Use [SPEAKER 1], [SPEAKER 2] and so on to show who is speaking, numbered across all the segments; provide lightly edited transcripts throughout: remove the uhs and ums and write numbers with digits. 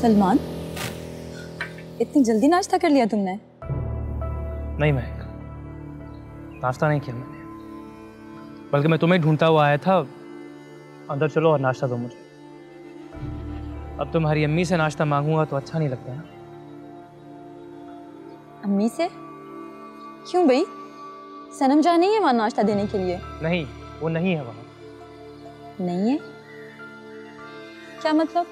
[SPEAKER 1] सलमान, इतनी जल्दी नाश्ता कर लिया तुमने?
[SPEAKER 2] नहीं महक, नाश्ता नहीं किया मैंने, बल्कि मैं तुम्हें ढूंढता हुआ आया था। अंदर चलो और नाश्ता दो मुझे। अब तुम्हारी अम्मी से नाश्ता मांगूंगा तो अच्छा नहीं लगता ना।
[SPEAKER 1] अम्मी से? क्यों भाई? सनम जहाँ नहीं है वहाँ नाश्ता देने के लिए?
[SPEAKER 2] नहीं, वो नहीं है वहाँ।
[SPEAKER 1] नहीं है? क्या मतलब?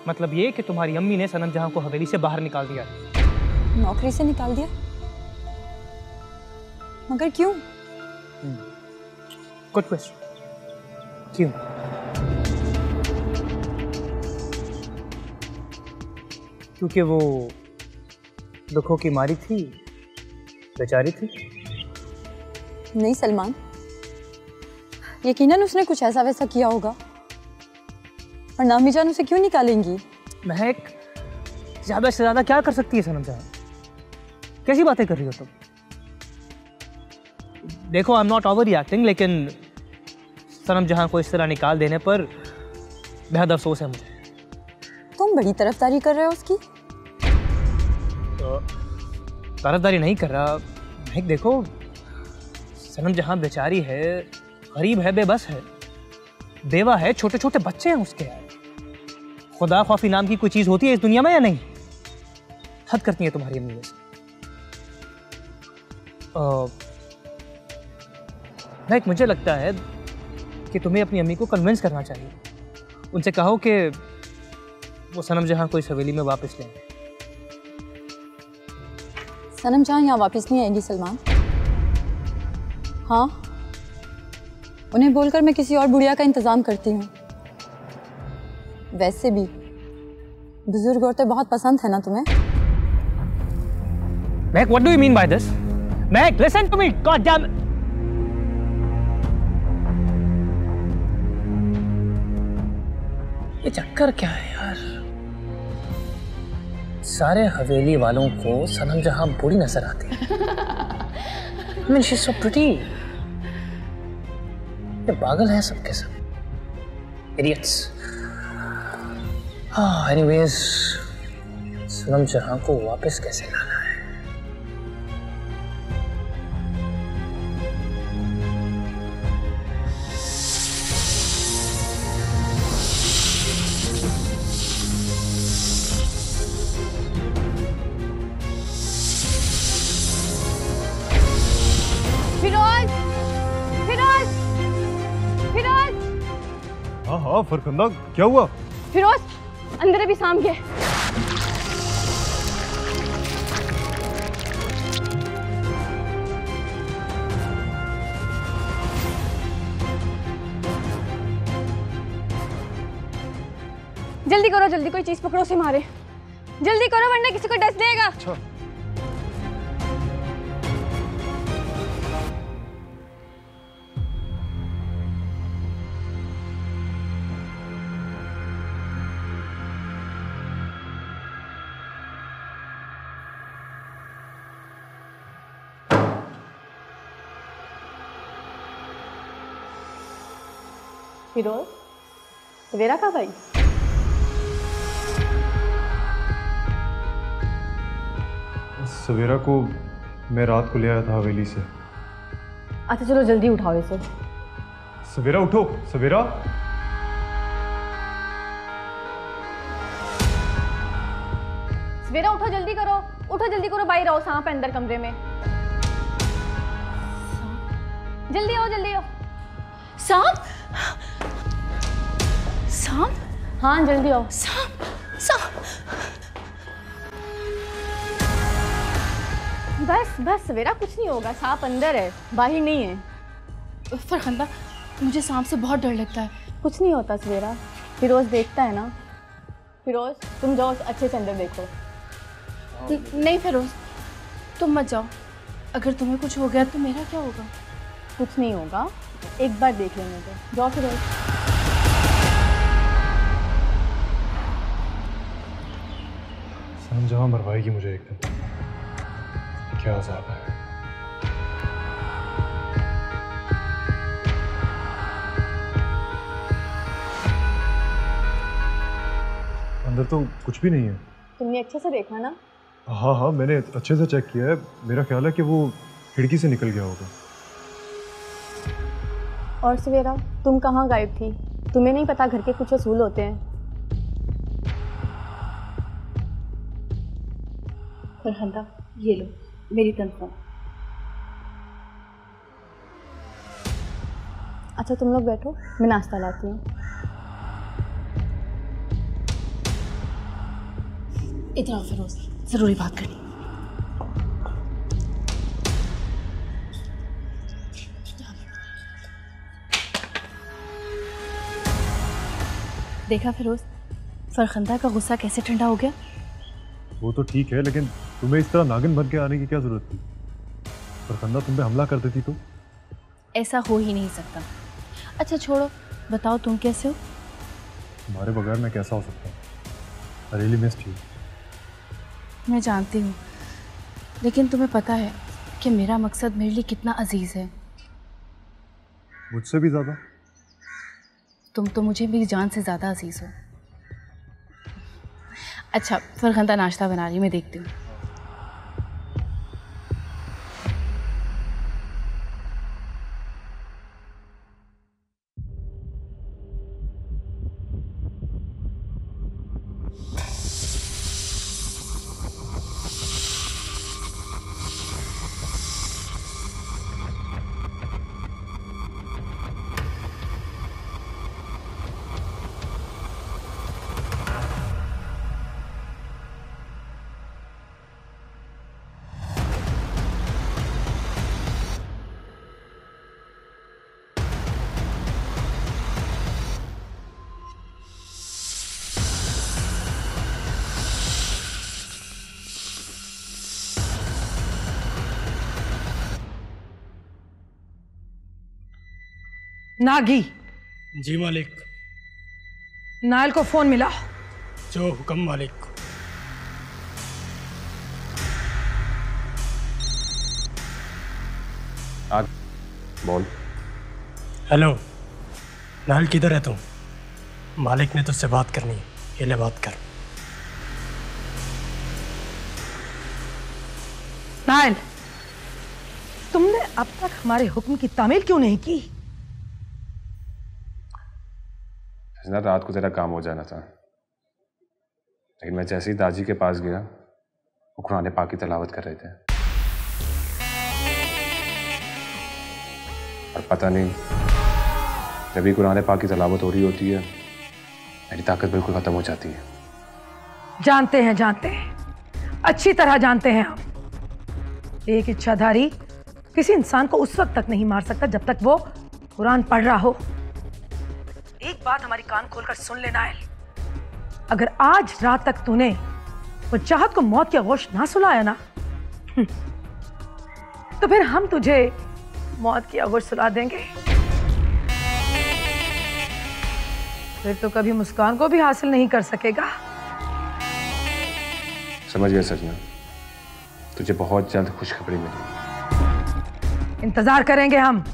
[SPEAKER 2] मतलब ये कि तुम्हारी अम्मी ने सनम जहाँ को हवेली से बाहर निकाल दिया।
[SPEAKER 1] नौकरी से निकाल दिया? मगर क्यों?
[SPEAKER 2] Good question. क्यों? क्योंकि वो दुखों की मारी थी, बेचारी थी।
[SPEAKER 1] नहीं सलमान, यकीनन उसने कुछ ऐसा वैसा किया होगा, पर नामी जान उसे क्यों निकालेंगी?
[SPEAKER 2] महक, ज्यादा से ज्यादा क्या कर सकती है सनम जहां? कैसी बातें कर रही हो तुम? देखो, I am not over reacting, लेकिन सनम जहां को इस तरह निकाल देने पर बेहद अफसोस है मुझे।
[SPEAKER 1] तुम बड़ी तरफदारी कर रहे हो उसकी।
[SPEAKER 2] तो तरफदारी नहीं कर रहा महक। देखो, सनम जहां बेचारी है, गरीब है, बेबस है, बेवा है, छोटे छोटे बच्चे हैं उसके। यार, खुदा खौफी नाम की कोई चीज होती है इस दुनिया में या नहीं? हद करती है तुम्हारी अम्मी वैसे। महक, मुझे लगता है कि तुम्हें अपनी अम्मी को कन्विंस करना चाहिए। उनसे कहो कि वो सनम जहां को इस हवेली में वापस लें।
[SPEAKER 1] सनम जहां यहाँ वापस नहीं आएगी सलमान। हाँ, उन्हें बोलकर मैं किसी और बुढ़िया का इंतजाम करती हूँ। वैसे भी बुजुर्ग औरतें बहुत पसंद है ना तुम्हें?
[SPEAKER 2] महक, what do you mean by this? Mahak, listen to me, God damn it. ये चक्कर क्या है यार? सारे हवेली वालों को सनम जहां बूढ़ी नजर आती है। I mean, she's so pretty. ये पागल हैं सबके सब, idiots. Anyways, सनम जहां को वापस कैसे लाना है?
[SPEAKER 3] हाँ फरखंदा, क्या हुआ?
[SPEAKER 1] फिरोज, अंदर अभी शाम के। जल्दी करो, जल्दी, कोई चीज पकड़ो उसे मारे। जल्दी करो वरना किसी को डस देगा।
[SPEAKER 3] अच्छा।
[SPEAKER 1] फिरोज, सवेरा कब आई?
[SPEAKER 3] सवेरा को मैं रात को ले आया था हवेली से।
[SPEAKER 1] अच्छा चलो जल्दी उठाओ इसे।
[SPEAKER 3] सवेरा उठो, सवेरा।
[SPEAKER 1] सवेरा उठो, जल्दी करो, उठो जल्दी करो, बाहर आओ, सांप है अंदर कमरे में। जल्दी आओ, जल्दी आओ।
[SPEAKER 4] सांप? सांप?
[SPEAKER 1] हाँ जल्दी आओ।
[SPEAKER 4] सांप? सांप?
[SPEAKER 1] बस बस सवेरा, कुछ नहीं होगा, सांप अंदर है, बाहर नहीं है।
[SPEAKER 4] फरखंदा, मुझे सांप से बहुत डर लगता है।
[SPEAKER 1] कुछ नहीं होता सवेरा, फिरोज देखता है ना। फिरोज तुम जाओ अच्छे से अंदर देखो।
[SPEAKER 4] नहीं फिरोज, तुम मत जाओ, अगर तुम्हें कुछ हो गया तो मेरा क्या होगा?
[SPEAKER 1] कुछ नहीं होगा, एक बार देख लेने दो, जाओ फिरोज।
[SPEAKER 3] सनम जहां मरवाएगी मुझे एक दिन। क्या अज़ाब है। अंदर अंदर तो कुछ भी नहीं है।
[SPEAKER 1] तुमने अच्छे से देखा ना?
[SPEAKER 3] हाँ हाँ, मैंने अच्छे से चेक किया है। मेरा ख्याल है कि वो खिड़की से निकल गया होगा।
[SPEAKER 1] और सवेरा, तुम कहाँ गायब थी? तुम्हें नहीं पता घर के कुछ असूल होते हैं।
[SPEAKER 4] फरहंदा, ये लो मेरी तनख्वाह।
[SPEAKER 1] अच्छा तुम लोग बैठो, मैं नाश्ता लाती हूँ।
[SPEAKER 4] इधर आओ फिरोज, जरूरी बात करनी। देखा फिरोज, फरखंदा का गुस्सा कैसे ठंडा हो गया।
[SPEAKER 3] वो तो ठीक है, लेकिन तुम्हें इस तरह नागिन बन के आने की क्या जरूरत थी? फरखंदा तुम पे हमला कर देती तो?
[SPEAKER 4] ऐसा हो ही नहीं सकता। अच्छा छोड़ो, बताओ तुम कैसे हो?
[SPEAKER 3] तुम्हारे बगैर मैं कैसा हो सकता हूँ? I really missed you.
[SPEAKER 4] मैं जानती हूँ, लेकिन तुम्हें पता है कि मेरा मकसद मेरे लिए कितना अजीज़ है।
[SPEAKER 3] मुझसे भी ज़्यादा?
[SPEAKER 4] तुम तो मुझे मेरी जान से ज़्यादा अजीज़ हो। अच्छा फरखंदा नाश्ता बना रही, मैं देखती हूँ।
[SPEAKER 5] नागी,
[SPEAKER 6] जी मालिक।
[SPEAKER 5] नायल को फोन मिला।
[SPEAKER 6] जो हुक्म मालिक।
[SPEAKER 3] बोल।
[SPEAKER 6] हेलो नायल, किधर है तुम? मालिक ने तुझसे बात करनी है, ये ले बात कर।
[SPEAKER 5] नायल, तुमने अब तक हमारे हुक्म की तामील क्यों नहीं की?
[SPEAKER 7] रात को तेरा काम हो जाना था, लेकिन मैं जैसे ही दाजी के पास गया, वो कुरान पाक की तिलावत कर रहे थे। और पता नहीं, जब भी कुरान पाक की तिलावत हो रही होती है, मेरी ताकत बिल्कुल खत्म हो जाती है।
[SPEAKER 5] जानते हैं, अच्छी तरह जानते हैं हम। एक इच्छाधारी किसी इंसान को उस वक्त तक नहीं मार सकता जब तक वो कुरान पढ़ रहा हो। एक बात हमारी कान खोलकर सुन लेना है, अगर आज रात तक तूने वो चाहत को मौत की आगोश ना सुलाया ना, तो फिर हम तुझे मौत की आगोश सुला देंगे। फिर तो कभी मुस्कान को भी हासिल नहीं कर सकेगा।
[SPEAKER 7] समझ गया सजना, तुझे बहुत जल्द खुशखबरी मिलेगी।
[SPEAKER 5] इंतजार करेंगे हम।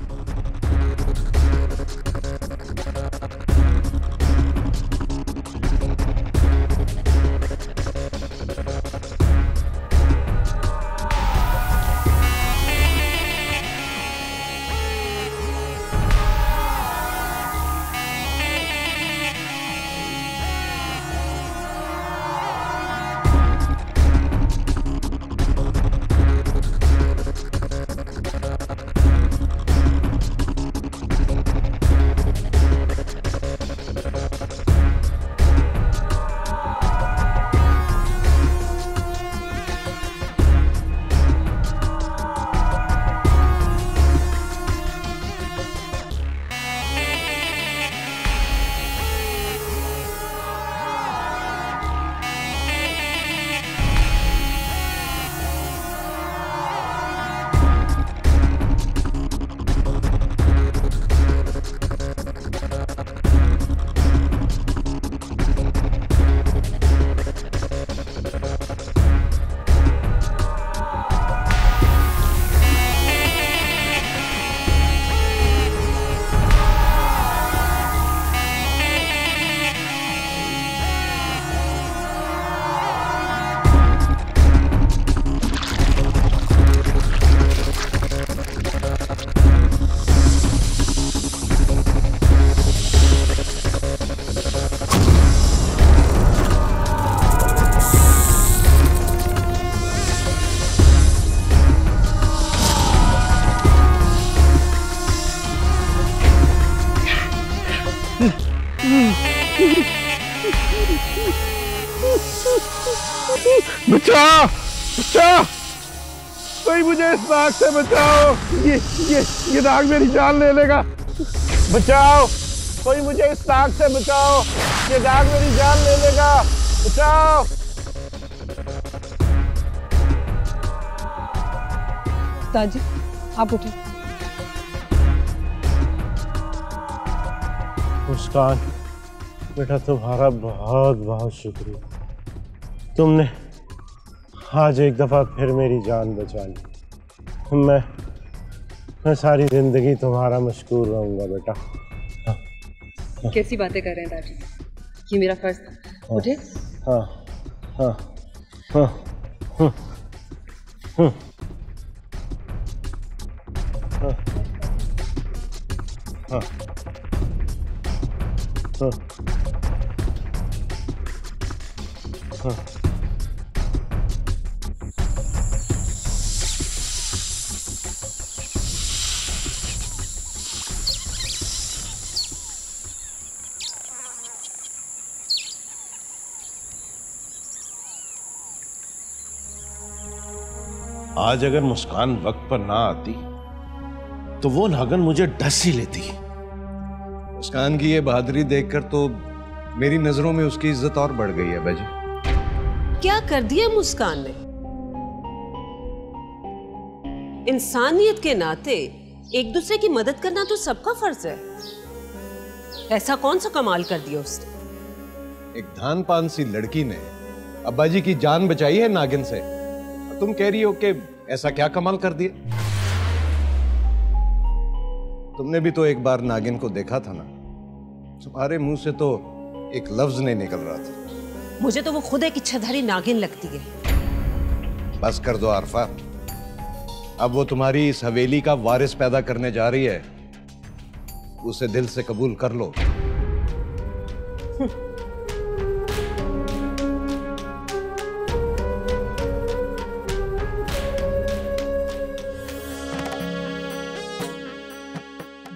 [SPEAKER 8] बचाओ बचाओ, कोई मुझे इस नाग से बचाओ, ये नाग मेरी जान ले लेगा। बचाओ, कोई मुझे इस नाग से बचाओ, ये नाग मेरी जान ले लेगा। बचाओ।
[SPEAKER 5] दादी आप उठे।
[SPEAKER 8] मुस्कान बेटा, तुम्हारा बहुत बहुत शुक्रिया। तुमने आज एक दफा फिर मेरी जान बचा ली। मैं सारी जिंदगी तुम्हारा मशकूर रहूंगा बेटा।
[SPEAKER 9] कैसी बातें कर रहे हैं दादी, ये मेरा फर्ज था। उठे।
[SPEAKER 8] हाँ हाँ हाँ हाँ हाँ हाँ हाँ हाँ। आज अगर मुस्कान वक्त पर ना आती तो वो नागन मुझे डस ही लेती।
[SPEAKER 10] मुस्कान की ये बहादुरी देखकर तो मेरी नजरों में उसकी इज्जत और बढ़ गई है बाजी।
[SPEAKER 9] क्या कर दिया मुस्कान ने? इंसानियत के नाते एक दूसरे की मदद करना तो सबका फर्ज है। ऐसा कौन सा कमाल कर दिया उसने?
[SPEAKER 10] एक धान पान सी लड़की ने अब्बाजी की जान बचाई है नागिन से, तुम कह रही हो कि ऐसा क्या कमाल कर दिया? तुमने भी तो एक बार नागिन को देखा था ना, तुम्हारे मुंह से तो एक लफ्ज नहीं निकल रहा था।
[SPEAKER 9] मुझे तो वो खुद एक इच्छाधारी नागिन लगती है।
[SPEAKER 10] बस कर दो आरफा, अब वो तुम्हारी इस हवेली का वारिस पैदा करने जा रही है, उसे दिल से कबूल कर लो।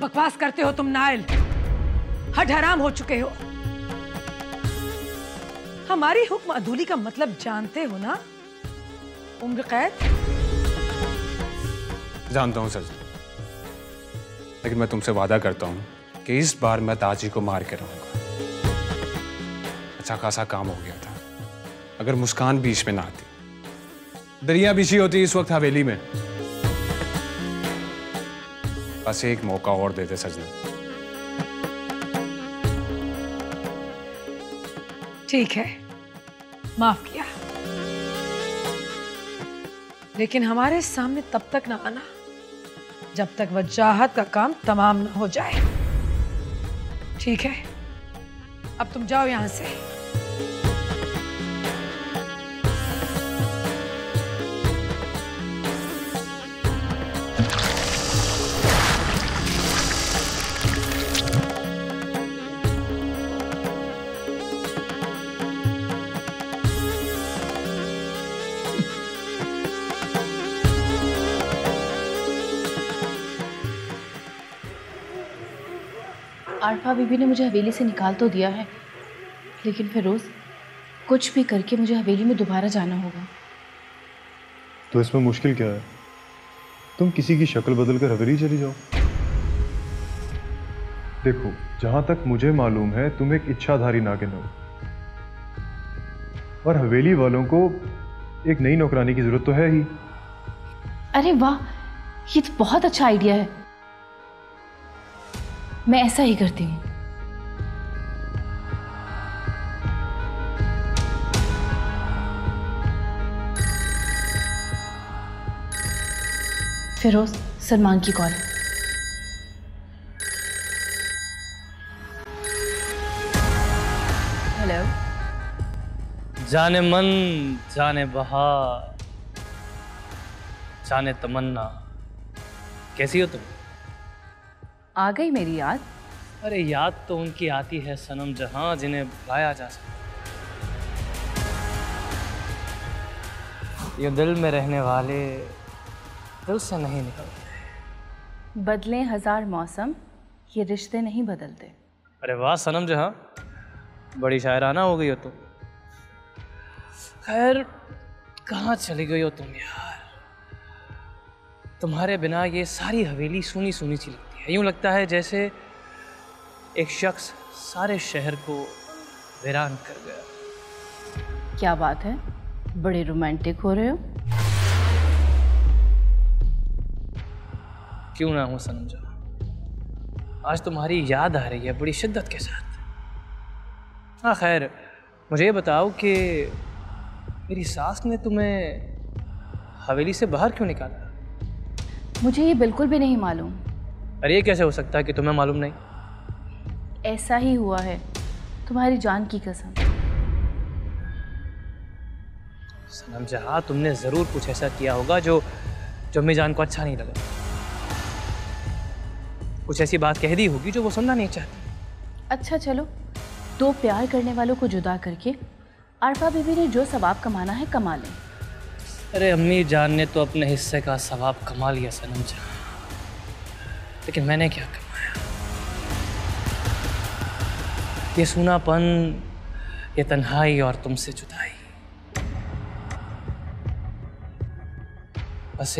[SPEAKER 5] बकवास करते हो तुम नाइल, हद हराम हो चुके हो। हमारी हुक्म अदूली का मतलब जानते हो ना? उम्र कैद।
[SPEAKER 7] जानता हूँ सर, लेकिन मैं तुमसे वादा करता हूँ कि इस बार मैं ताजी को मार के रहूंगा। अच्छा खासा काम हो गया था, अगर मुस्कान बीच में ना आती, दरिया बिछी होती इस वक्त हवेली में। बस एक मौका और देते सजना।
[SPEAKER 5] ठीक है, माफ किया, लेकिन हमारे सामने तब तक ना आना जब तक वजाहत का काम तमाम ना हो जाए। ठीक है, अब तुम जाओ यहां से।
[SPEAKER 4] आरफा बीबी ने मुझे हवेली से निकाल तो दिया है, लेकिन फिरोज कुछ भी करके मुझे हवेली में दोबारा जाना होगा।
[SPEAKER 3] तो इसमें मुश्किल क्या है? तुम किसी की शक्ल बदल कर हवेली चली जाओ। देखो, जहां तक मुझे मालूम है तुम एक इच्छाधारी नागिन हो, और हवेली वालों को एक नई नौकरानी की जरूरत तो है ही।
[SPEAKER 4] अरे वाह, ये तो बहुत अच्छा आइडिया है। मैं ऐसा ही करती हूँ। फिरोज, सलमान की कॉल।
[SPEAKER 9] हेलो।
[SPEAKER 2] जाने मन, जाने बहार, जाने तमन्ना, कैसी हो तुम?
[SPEAKER 4] आ गई मेरी याद।
[SPEAKER 2] अरे याद तो उनकी आती है सनम जहां जिन्हें भुलाया जा सकता। ये दिल में रहने वाले दिल से नहीं निकलते।
[SPEAKER 4] बदले हजार मौसम, ये रिश्ते नहीं बदलते।
[SPEAKER 2] अरे वाह सनम जहां, बड़ी शायराना हो गई हो तुम। खैर कहाँ चली गई हो तुम यार? तुम्हारे बिना ये सारी हवेली सूनी सूनी सी लगती है। यूं लगता है जैसे एक शख्स सारे शहर को वीरान कर गया।
[SPEAKER 4] क्या बात है, बड़े रोमांटिक हो रहे हो।
[SPEAKER 2] क्यों ना हो सनम जहां, आज तुम्हारी याद आ रही है बड़ी शिद्दत के साथ। हाँ खैर, मुझे ये बताओ कि मेरी सास ने तुम्हें हवेली से बाहर क्यों निकाला?
[SPEAKER 4] मुझे ये बिल्कुल भी नहीं मालूम।
[SPEAKER 2] अरे ये कैसे हो सकता है कि तुम्हें मालूम नहीं?
[SPEAKER 4] ऐसा ही हुआ है, तुम्हारी जान की कसम।
[SPEAKER 2] सनम जहां, तुमने ज़रूर कुछ ऐसा किया होगा जो अम्मी जान को अच्छा नहीं लगा। कुछ ऐसी बात कह दी होगी जो वो सुनना नहीं चाहती।
[SPEAKER 4] अच्छा चलो, दो प्यार करने वालों को जुदा करके आरफा बीबी ने जो सवाब कमाना है कमा लें।
[SPEAKER 2] अरे अम्मी जान ने तो अपने हिस्से का सवाब कमा लिया सनम जहां, लेकिन मैंने क्या कमाया? ये सूनापन, ये तन्हाई और तुमसे जुदाई। बस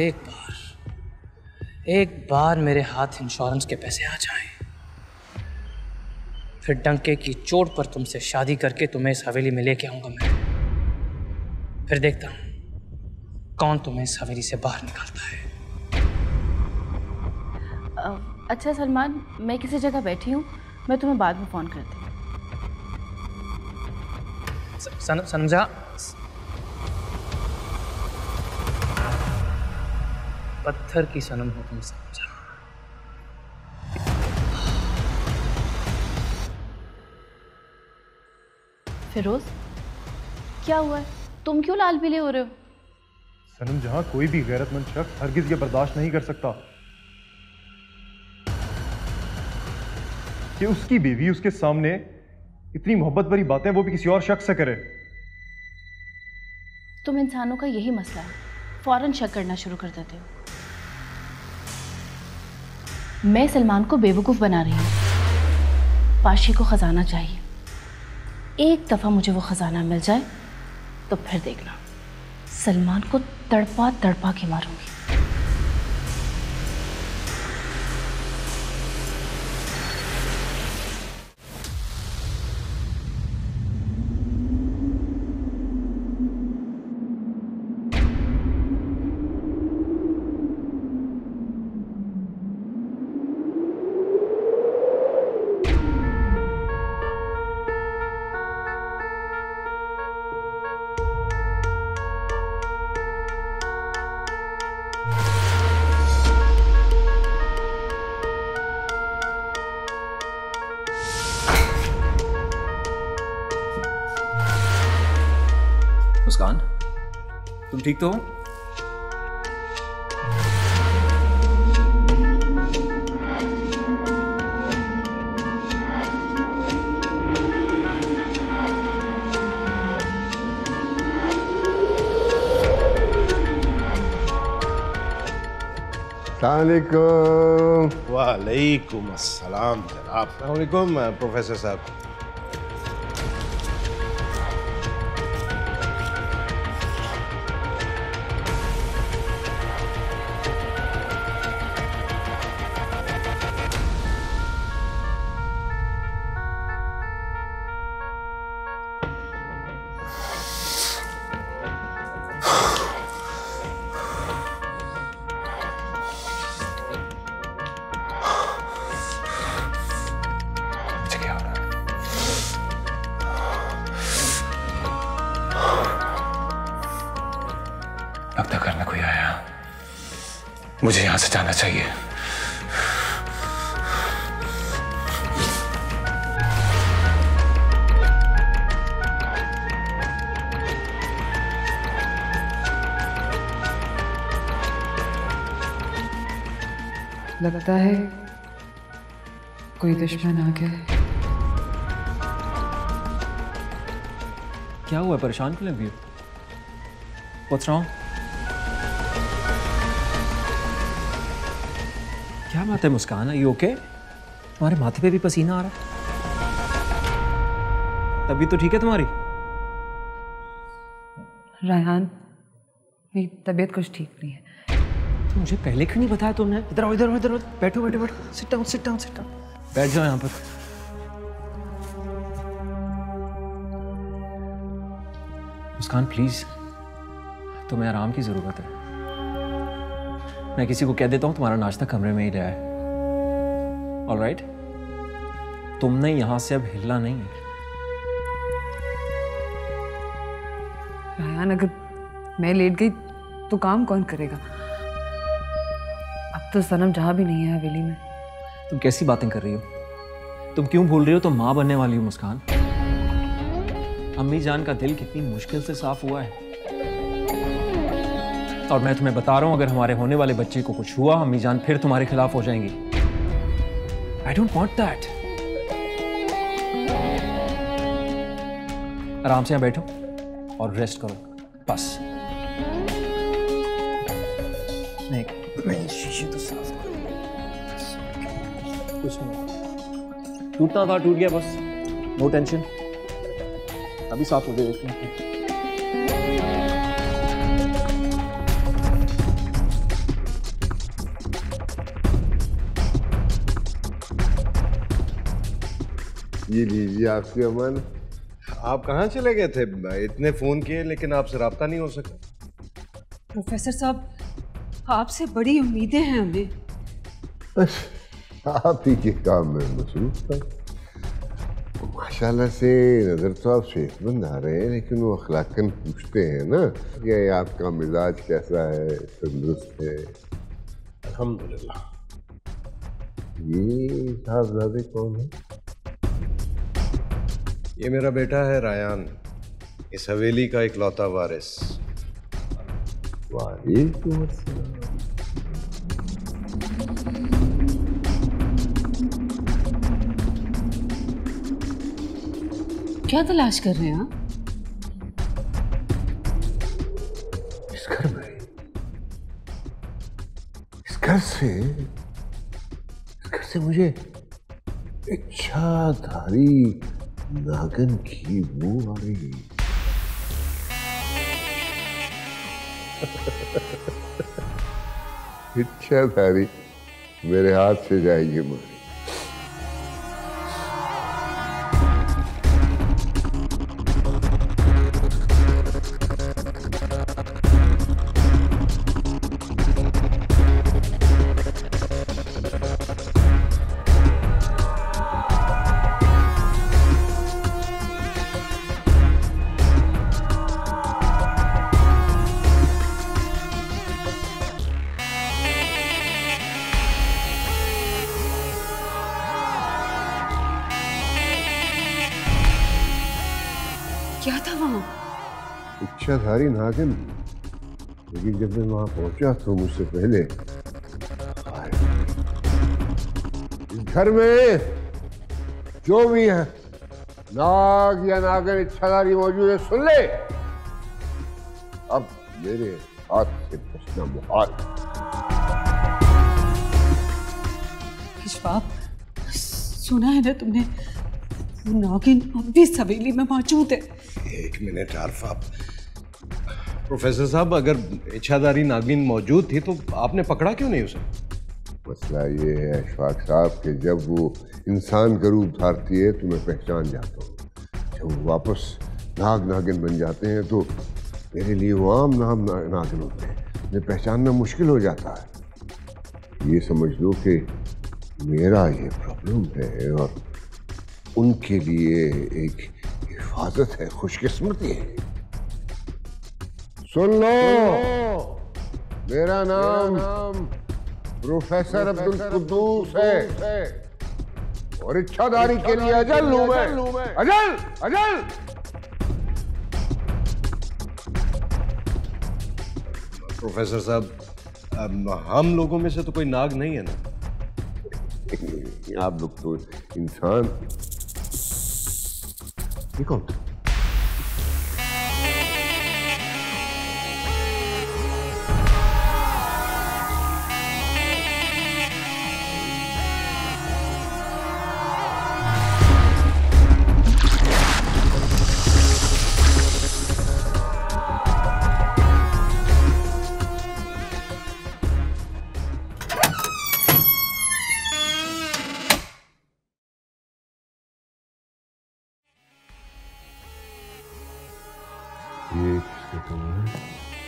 [SPEAKER 2] एक बार मेरे हाथ इंश्योरेंस के पैसे आ जाएं, फिर डंके की चोट पर तुमसे शादी करके तुम्हें इस हवेली में लेके आऊंगा मैं। फिर देखता हूं कौन तुम्हें इस हवेली से बाहर निकालता है।
[SPEAKER 4] अच्छा सलमान, मैं किसी जगह बैठी हूँ, मैं तुम्हें बाद में फ़ोन करती हूँ।
[SPEAKER 2] सनम जहां, पत्थर की सनम हो तुम समझा।
[SPEAKER 4] फिरोज, क्या हुआ है? तुम क्यों लाल पीले हो रहे हो?
[SPEAKER 3] सनम जहां, कोई भी गैरतमंद शख्स हरगिज ये बर्दाश्त नहीं कर सकता कि उसकी बीवी उसके सामने इतनी मोहब्बत भरी बातें वो भी किसी और शख्स से करे।
[SPEAKER 4] तुम इंसानों का यही मसला है, फौरन शक करना शुरू कर देते हो। मैं सलमान को बेवकूफ़ बना रही हूँ। पाशी को ख़जाना चाहिए। एक दफ़ा मुझे वो ख़जाना मिल जाए तो फिर देखना, सलमान को तड़पा तड़पा के मारूंगी।
[SPEAKER 11] मुस्कान, तुम ठीक तो हो?
[SPEAKER 8] वालेकुम अस्सलाम जनाब।
[SPEAKER 10] अस्सलामुअलैकुम प्रोफेसर साहब।
[SPEAKER 7] लगता घर में कोई आया। मुझे यहां से जाना चाहिए।
[SPEAKER 12] लगता है कोई दुश्मन आ गया है।
[SPEAKER 11] क्या हुआ, परेशान क्यों लग रही हो? What's wrong? क्या बात है मुस्कान, are you okay? तुम्हारे माथे पे भी पसीना आ रहा है। तबीयत तो ठीक है तुम्हारी?
[SPEAKER 12] रायहान, मेरी तबीयत कुछ ठीक नहीं है।
[SPEAKER 11] मुझे पहले क्यों नहीं बताया तुमने? इधर आओ, इधर इधर बैठो बैठो बैठो, sit down sit down sit down, बैठ जाओ यहाँ पर। मुस्कान प्लीज, तुम्हें आराम की जरूरत है। मैं किसी को कह देता हूँ तुम्हारा नाश्ता कमरे में ही रहा है। ऑलराइट? तुमने यहां से अब हिलना नहीं है।
[SPEAKER 12] रायान, अगर मैं लेट गई तो काम कौन करेगा? अब तो सनम जहां भी नहीं है हवेली में।
[SPEAKER 11] तुम कैसी बातें कर रही हो? तुम क्यों भूल रही हो तुम माँ बनने वाली हो मुस्कान? अम्मी जान का दिल कितनी मुश्किल से साफ हुआ है। और मैं तुम्हें बता रहा हूं, अगर हमारे होने वाले बच्चे को कुछ हुआ, अम्मी जान फिर तुम्हारे खिलाफ हो जाएंगी। I don't want that. आराम से यहाँ बैठो और रेस्ट करो बस। नहीं, शीशे तो साफ करो। कुछ नहीं, टूटना था टूट गया बस, नो टेंशन, अभी साफ हो जाएगा।
[SPEAKER 13] ये लीजिए आपके अमन।
[SPEAKER 10] आप कहाँ चले गए थे? इतने फोन किए लेकिन आपसे राब्ता नहीं हो सका।
[SPEAKER 9] प्रोफेसर साहब, आपसे बड़ी उम्मीदें हैं हमें।
[SPEAKER 13] आप ही के काम में मसरूफ था। माशाल्लाह से नजर तो आप सेहतमंद आ रहे हैं, लेकिन वो अखलाकन पूछते हैं ना कि आपका मिजाज कैसा है, तंदुरुस्त है?
[SPEAKER 8] अल्हम्दुलिल्लाह।
[SPEAKER 13] ये साहबजादे कौन है?
[SPEAKER 10] ये मेरा बेटा है रायान, इस हवेली का इकलौता वारिस।
[SPEAKER 9] क्या तलाश कर रहे हैं आप?
[SPEAKER 13] इस घर में, इस घर से मुझे इच्छाधारी नागन की बू आ रही। इच्छाधारी मेरे हाथ से जाएगी मारी।
[SPEAKER 9] क्या था वहां?
[SPEAKER 13] इच्छाधारी नागिन। लेकिन जब मैं वहां पहुंचा तो मुझसे पहले इस घर में जो भी है, नाग या नागिन इच्छाधारी मौजूद है, सुन ले, अब मेरे हाथ से बचना मुहाल।
[SPEAKER 9] इशफाक, सुना है ना तुमने? वो नागिन अब भी हवेली में मौजूद है।
[SPEAKER 10] एक मिनट आरफा। प्रोफेसर साहब, अगर इच्छाधारी नागिन मौजूद थी तो आपने पकड़ा क्यों नहीं उसे?
[SPEAKER 13] मसला ये है इशफाक साहब कि जब वो इंसान का रूप धारती है तो मैं पहचान जाता हूँ। जब वो वापस नाग नागिन बन जाते हैं तो मेरे लिए वो आम नागिन होते हैं, उन्हें पहचानना मुश्किल हो जाता है। ये समझ लो कि मेरा ये प्रॉब्लम है और उनके लिए एक हिफाजत है, खुशकिस्मती है। सुन लो, मेरा नाम प्रोफेसर अब्दुल कुद्दूस है और इच्छाधारी के लिए अजल लूं मैं, अजल अजल।
[SPEAKER 10] प्रोफेसर साहब, हम लोगों में से तो कोई नाग नहीं है ना?
[SPEAKER 13] आप लोग तो इंसान। ये कौन था?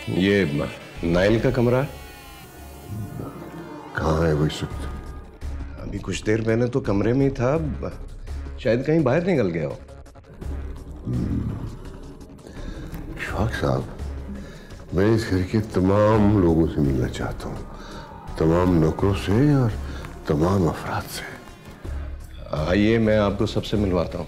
[SPEAKER 10] ये नाइल का कमरा है?
[SPEAKER 13] कहाँ है वो इस वक्त?
[SPEAKER 10] अभी कुछ देर पहले तो कमरे में ही था, शायद कहीं बाहर निकल गया हो।
[SPEAKER 13] इशफाक साहब, मैं इस घर के तमाम लोगों से मिलना चाहता हूँ, तमाम नौकरों से और तमाम अफराद से।
[SPEAKER 10] आइए, मैं आपको सबसे मिलवाता हूँ।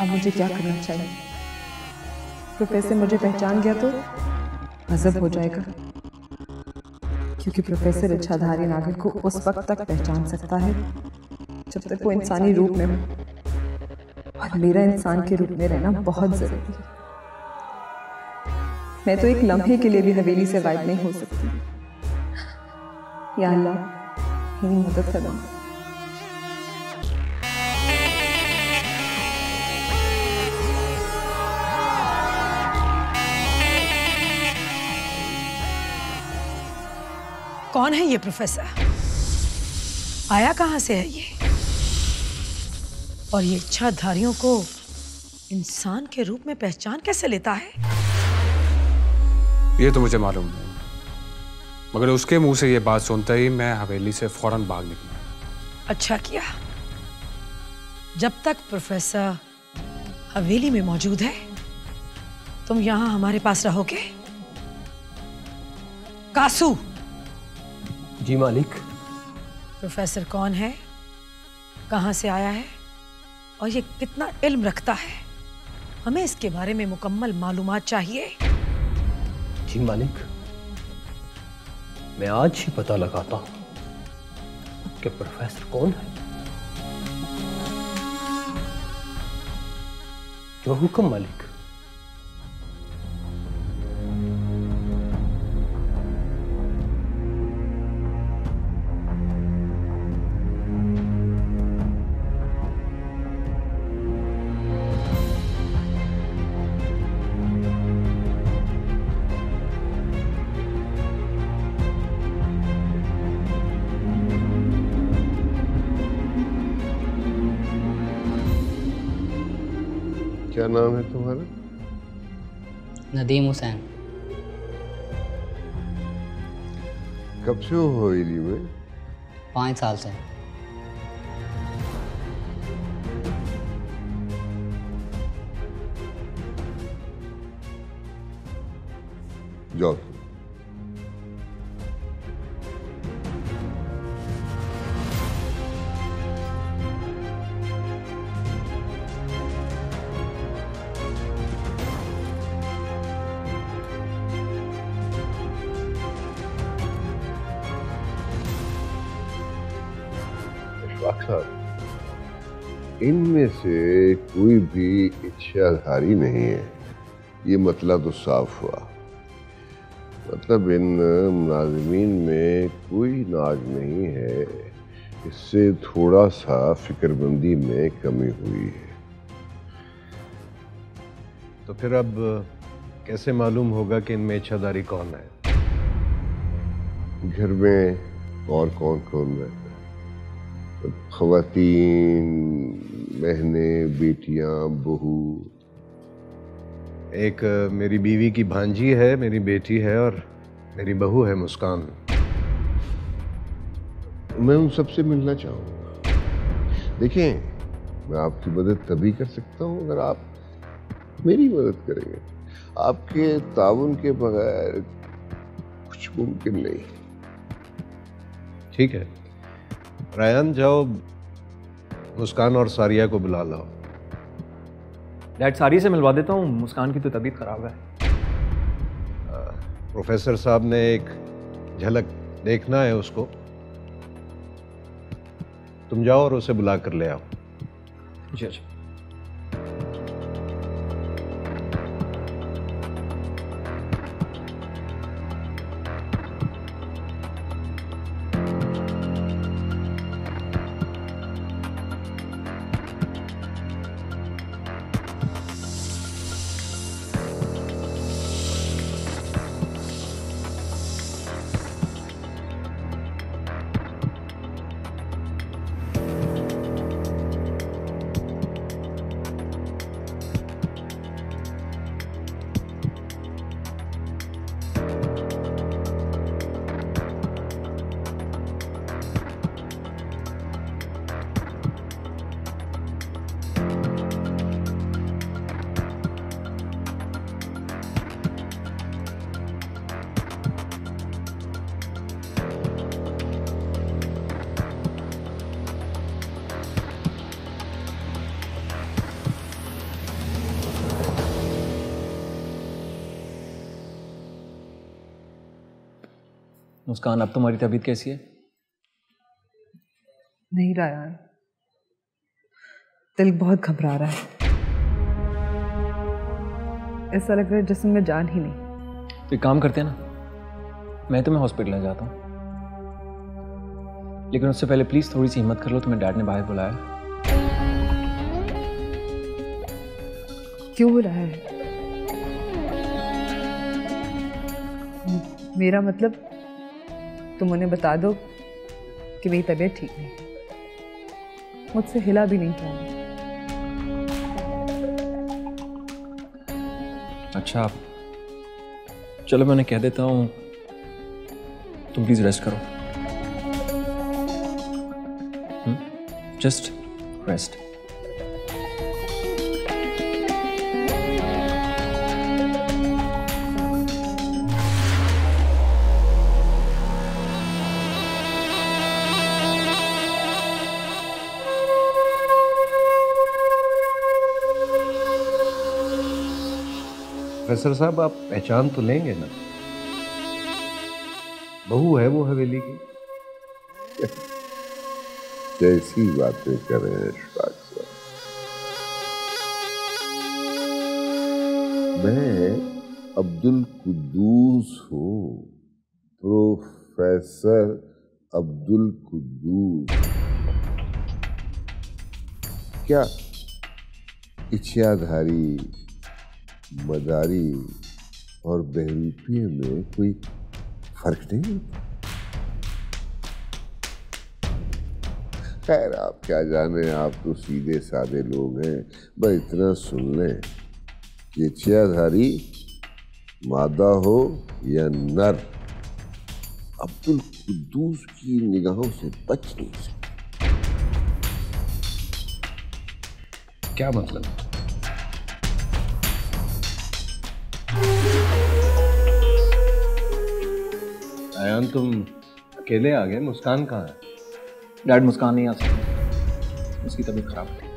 [SPEAKER 12] अब मुझे क्या करना चाहिए? प्रोफेसर मुझे पहचान गया तो गजब हो जाएगा, क्योंकि प्रोफेसर इच्छाधारी नागिन को उस वक्त तक पहचान सकता है जब तक वो इंसानी रूप में हो, और मेरा इंसान के रूप में रहना बहुत जरूरी है। मैं तो एक लम्हे के लिए भी हवेली से गायब नहीं हो सकती। या अल्लाह, मेरी मदद करना।
[SPEAKER 5] कौन है ये प्रोफेसर? आया कहां से है ये? और ये इच्छाधारियों को इंसान के रूप में पहचान कैसे लेता है?
[SPEAKER 7] ये तो मुझे मालूम नहीं, मगर उसके मुंह से ये बात सुनते ही मैं हवेली से फौरन भाग निकला।
[SPEAKER 5] अच्छा किया। जब तक प्रोफेसर हवेली में मौजूद है, तुम यहां हमारे पास रहोगे? कासू।
[SPEAKER 2] जी मालिक।
[SPEAKER 5] प्रोफेसर कौन है, कहां से आया है और ये कितना इल्म रखता है? हमें इसके बारे में मुकम्मल मालूमात चाहिए।
[SPEAKER 2] जी मालिक, मैं आज ही पता लगाता हूं कि प्रोफेसर कौन है। जो हुक्म मालिक।
[SPEAKER 13] क्या नाम है तुम्हारा?
[SPEAKER 14] नदीम हुसैन।
[SPEAKER 13] कब से हो हवेली में?
[SPEAKER 14] 5 साल से।
[SPEAKER 13] जाओ। इनमें से कोई भी इच्छाधारी नहीं है, ये मतलब तो साफ हुआ। मतलब इन मुलाजिमीन में कोई नाज नहीं है, इससे थोड़ा सा फिक्रमंदी में कमी हुई है।
[SPEAKER 10] तो फिर अब कैसे मालूम होगा कि इनमें इच्छाधारी कौन है?
[SPEAKER 13] घर में और कौन कौन रहता है? ख़वातीन, बहनें, बेटियां, बहू।
[SPEAKER 10] एक मेरी बीवी की भांजी है, मेरी बेटी है और मेरी बहू है मुस्कान।
[SPEAKER 13] मैं उन सबसे मिलना चाहूँगा। देखिए, मैं आपकी मदद तभी कर सकता हूँ अगर आप मेरी मदद करेंगे। आपके ताउन के बगैर कुछ मुमकिन नहीं।
[SPEAKER 10] ठीक है, रायन जाओ, मुस्कान और सारिया को बुला लाओ।
[SPEAKER 11] डैड, सारिया से मिलवा देता हूँ, मुस्कान की तो तबीयत खराब है।
[SPEAKER 10] प्रोफेसर साहब ने एक झलक देखना है उसको। तुम जाओ और उसे बुला कर ले आओ।
[SPEAKER 11] जी अच्छा। मुस्कान, अब तुम्हारी तबीयत कैसी है?
[SPEAKER 12] नहीं रायान, दिल बहुत घबरा रहा है। ऐसा लग रहा है जिस्म में जान ही नहीं।
[SPEAKER 11] तो एक काम करते हैं ना, मैं तुम्हें हॉस्पिटल ले जाता हूँ, लेकिन उससे पहले प्लीज थोड़ी सी हिम्मत कर लो। तुम्हें डैड ने बाहर बुलाया।
[SPEAKER 12] क्यों बुलाया है? मेरा मतलब तुम उन्हें बता दो कि मेरी तबीयत ठीक नहीं, मुझसे हिला भी नहीं पाऊंगी।
[SPEAKER 11] अच्छा चलो, मैं उन्हें कह देता हूँ, तुम प्लीज रेस्ट करो। Just rest.
[SPEAKER 10] प्रोफेसर साहब, आप पहचान तो लेंगे ना? बहू है वो हवेली की।
[SPEAKER 13] कैसी बातें कर रहे हैं इशफाक साहब? मैं अब्दुल कुद्दूस हूँ, प्रोफेसर अब्दुल कुद्दूस। क्या इच्छाधारी, मदारी और बहरूपिये में कोई फर्क नहीं? खैर, आप क्या जाने, आप तो सीधे साधे लोग हैं। बस इतना सुन लें कि इच्छाधारी मादा हो या नर, अब्दुल कुद्दूस की निगाहों से बच नहीं सकते।
[SPEAKER 10] क्या मतलब? आयान, तुम अकेले आ गए? मुस्कान कहाँ है?
[SPEAKER 11] डैड, मुस्कान नहीं आ सकती, उसकी तबीयत खराब है।